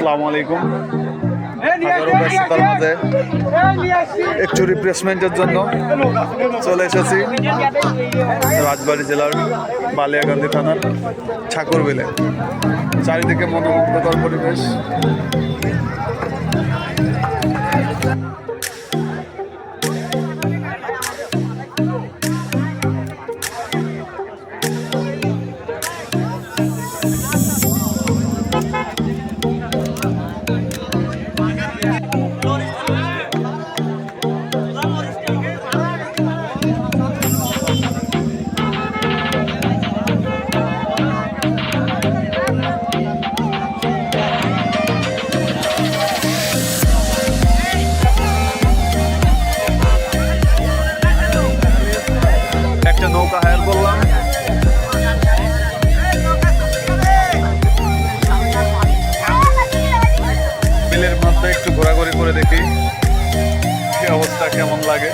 আসসালামু আলাইকুম। হাজারো ব্যস্ততার মাঝে একটু রিফ্রেশমেন্টের জন্য চলে এসেছি রাজবাড়ী জেলার বালিয়াকান্দি থানার ঠাকুরবিলে। চারিদিকে মনোমুগ্ধকর পরিবেশ। একটা নৌকা হায়ার করলাম। বিলের মধ্যে একটু ঘোরাঘুরি করে দেখি কি অবস্থা, কেমন লাগে।